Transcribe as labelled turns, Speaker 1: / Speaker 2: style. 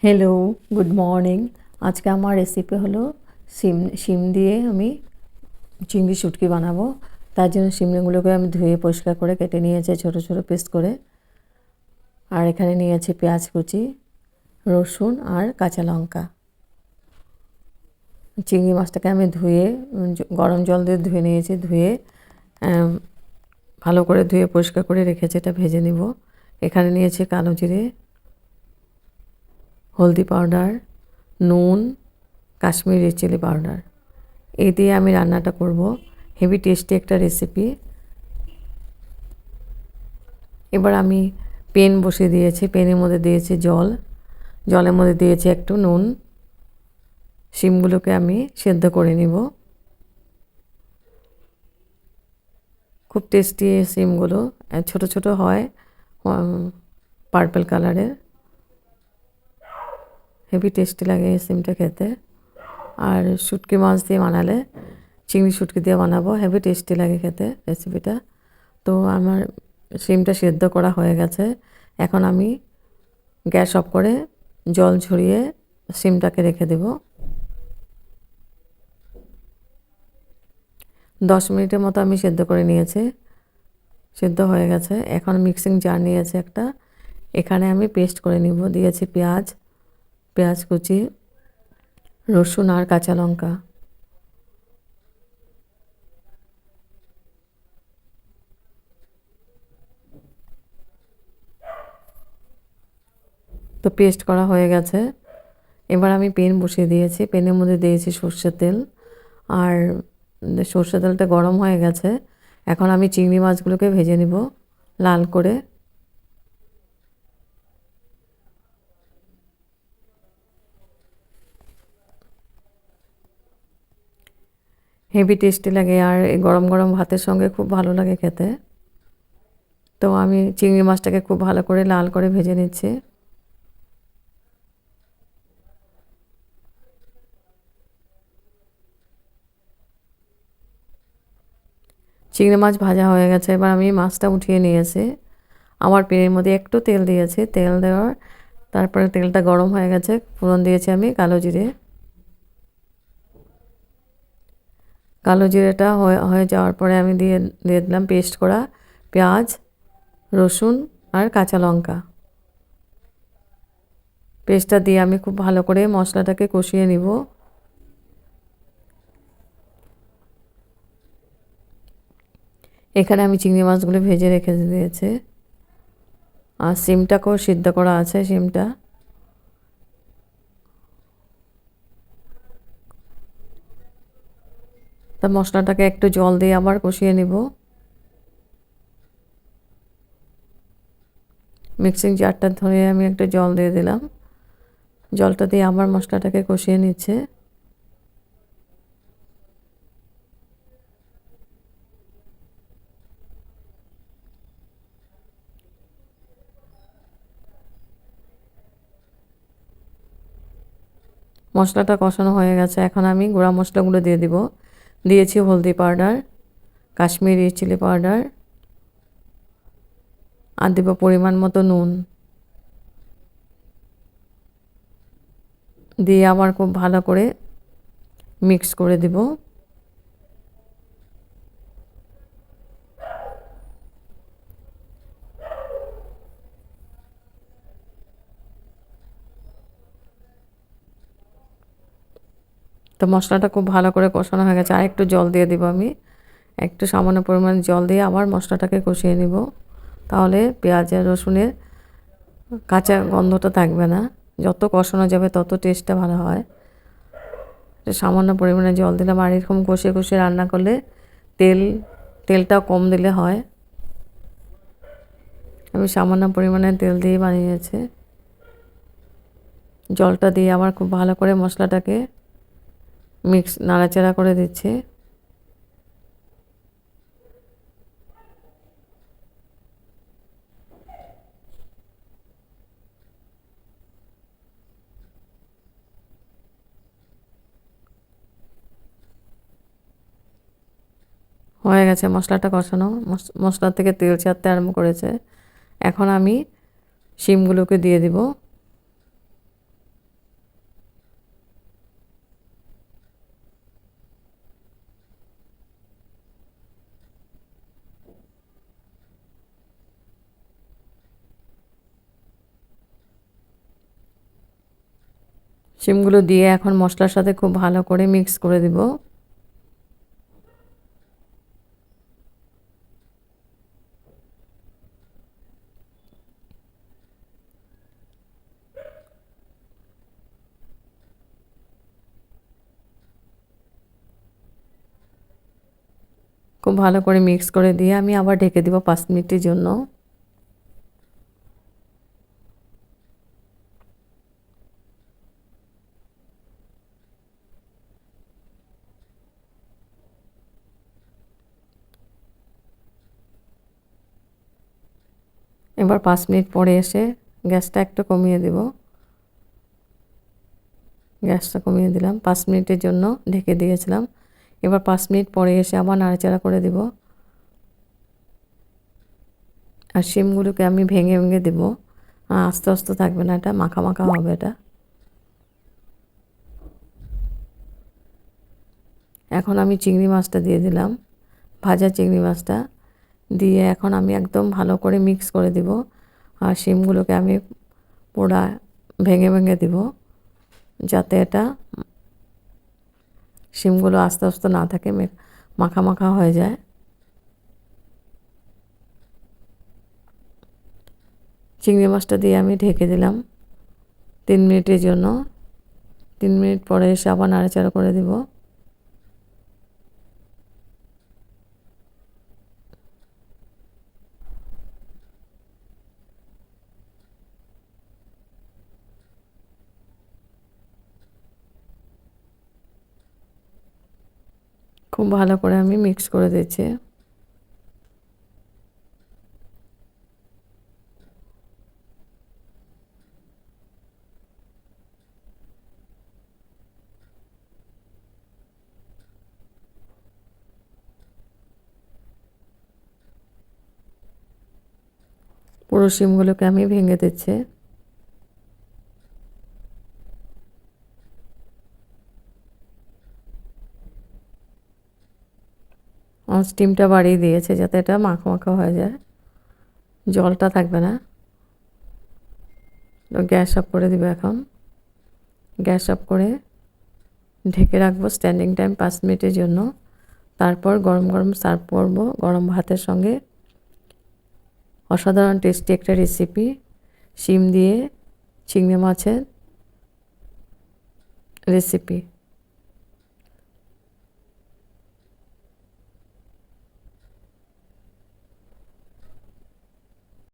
Speaker 1: Hello, good morning. আজকে আমার recipe হলো শিম দিয়ে আমি চিংড়ি শুটকি বানাবো। তার জন্য শিমগুলোকে আমি ধুয়ে পরিষ্কার করে কেটে নিয়েছি ছোটো ছোটো পিস করে। আর এখানে নিয়েছি পেঁয়াজ কুচি, রসুন আর কাঁচা লঙ্কা। চিংড়ি মাছটাকে আমি ধুয়ে গরম জল দিয়ে ধুয়ে নিয়েছি। ধুয়ে ভালো করে ধুয়ে পরিষ্কার করে রেখেছি। এটা ভেজে নিব। এখানে নিয়েছি কালো জিরে, হলদি পাউডার, নুন, কাশ্মীরি চিলি পাউডার। এই দিয়ে আমি রান্নাটা করব। হেভি টেস্টি একটা রেসিপি। এবার আমি পেন বসিয়ে দিয়েছি। পেনের মধ্যে দিয়েছি জল। জলের মধ্যে দিয়েছি একটু নুন। শিমগুলোকে আমি সেদ্ধ করে নিব। খুব টেস্টি এই শিমগুলো। ছোট ছোট হয়, পার্পল কালারের। হেভি টেস্টি লাগে এই শিমটা খেতে। আর শুটকি মাছ দিয়ে বানালে, চিংড়ি শুটকি দিয়ে বানাবো, হেভি টেস্টি লাগে খেতে রেসিপিটা। তো আমার শিমটা সেদ্ধ করা হয়ে গেছে। এখন আমি গ্যাস অফ করে জল ঝরিয়ে শিমটাকে রেখে দেব। 10 মিনিটের মতো আমি সেদ্ধ করে নিয়েছি। সেদ্ধ হয়ে গেছে। এখন মিক্সিং জার নিয়েছি একটা। এখানে আমি পেস্ট করে নিব। দিয়েছি পেঁয়াজ কুচি, রসুন আর কাঁচা লঙ্কা। তো পেস্ট করা হয়ে গেছে। এবার আমি পেন বসিয়ে দিয়েছি। পেনের মধ্যে দিয়েছি সর্ষের তেল। আর সর্ষের তেলটা গরম হয়ে গেছে। এখন আমি চিংড়ি মাছগুলোকে ভেজে নিব লাল করে। হেভি টেস্টি লাগে আর এই গরম গরম ভাতের সঙ্গে খুব ভালো লাগে খেতে। তো আমি চিংড়ি মাছটাকে খুব ভালো করে লাল করে ভেজে নিচ্ছি। চিংড়ি মাছ ভাজা হয়ে গেছে। এবার আমি মাছটা উঠিয়ে নিয়েছি। আমার পেনের মধ্যে একটু তেল দিয়েছি। তেল দেওয়ার তারপরে তেলটা গরম হয়ে গেছে। ফোড়ন দিয়েছি আমি কালো জিরে। কালো জিরেটা হয়ে যাওয়ার পরে আমি দিয়ে দিলাম পেস্ট করা পেঁয়াজ, রসুন আর কাঁচা লঙ্কা। পেস্টটা দিয়ে আমি খুব ভালো করে মশলাটাকে কষিয়ে নিব। এখানে আমি চিংড়ি মাছগুলো ভেজে রেখে দিয়েছি। আর শিমটাকেও সিদ্ধ করা আছে শিমটা। তা মশলাটাকে একটু জল দিয়ে আবার কষিয়ে নিব। মিক্সিং জারটা ধরে আমি একটু জল দিয়ে দিলাম। জলটা দিয়ে আবার মশলাটাকে কষিয়ে নিচ্ছে। মশলাটা কষানো হয়ে গেছে। এখন আমি গুঁড়া মশলাগুলো দিয়ে দিব। দিয়েছি হলদি পাউডার, কাশ্মীরি চিলি পাউডার আর দিব পরিমাণ মতো নুন। দিয়ে আবার খুব ভালো করে মিক্স করে দিব। তো মশলাটা খুব ভালো করে কষানো হয়ে গেছে। আর একটু জল দিয়ে দিব আমি। একটু সামান্য পরিমাণ জল দিয়ে আবার মশলাটাকে কষিয়ে নিব। তাহলে পেঁয়াজ আর রসুনের কাঁচা গন্ধটা থাকবে না। যত কষানো যাবে তত টেস্টটা ভালো হয়। সামান্য পরিমাণে জল দিলাম। আর এরকম কষিয়ে কষিয়ে রান্না করলে তেলটাও কম দিলে হয়। আমি সামান্য পরিমাণে তেল দিয়ে বানিয়েছি। জলটা দিয়ে আবার খুব ভালো করে মশলাটাকে নাড়াচাড়া করে দিচ্ছি। হয়ে গেছে মশলাটা কষানো। মশলা থেকে তেল ছাড়তে আরম্ভ করেছে। এখন আমি শিমগুলোকে দিয়ে দিব। শিমগুলো দিয়ে এখন মশলার সাথে খুব ভালো করে মিক্স করে দিব। খুব ভালো করে মিক্স করে দিয়ে আমি আবার ঢেকে দিব 5 মিনিটের জন্য। এবার 5 মিনিট পরে এসে গ্যাসটা একটু কমিয়ে দেব। গ্যাসটা কমিয়ে দিলাম, 5 মিনিটের জন্য ঢেকে দিয়েছিলাম। এবার 5 মিনিট পরে এসে আবার নাড়াচাড়া করে দেব। আর শিমগুলোকে আমি ভেঙে ভেঙে দেব, আস্তে আস্তে থাকবে না, এটা মাখা মাখা হবে। এটা এখন আমি চিংড়ি মাছটা দিয়ে দিলাম, ভাজা চিংড়ি মাছটা দিয়ে এখন আমি একদম ভালো করে মিক্স করে দিব। আর শিমগুলোকে আমি পুরা ভেঙে ভেঙে দিব, যাতে এটা শিমগুলো আস্তে আস্তে না থাকে, মাখা মাখা হয়ে যায়। চিংড়ি মাছটা দিয়ে আমি ঢেকে দিলাম 3 মিনিটের জন্য। 3 মিনিট পরে এসে আবার নাড়াচাড়া করে দিব। খুব ভালো করে আমি মিক্স করে দিচ্ছি। পুরো শিমগুলোকে আমি ভেঙে দিচ্ছি। স্টিমটা বাড়িয়ে দিয়েছে যাতে এটা মাখা মাখা হয়ে যায়, জলটা থাকবে না। তো গ্যাস অফ করে দিব। এখন গ্যাস অফ করে ঢেকে রাখবো স্ট্যান্ডিং টাইম 5 মিনিটের জন্য। তারপর গরম গরম সার্ভ করব গরম ভাতের সঙ্গে। অসাধারণ টেস্টি একটা রেসিপি, শিম দিয়ে চিংড়ি মাছের রেসিপি।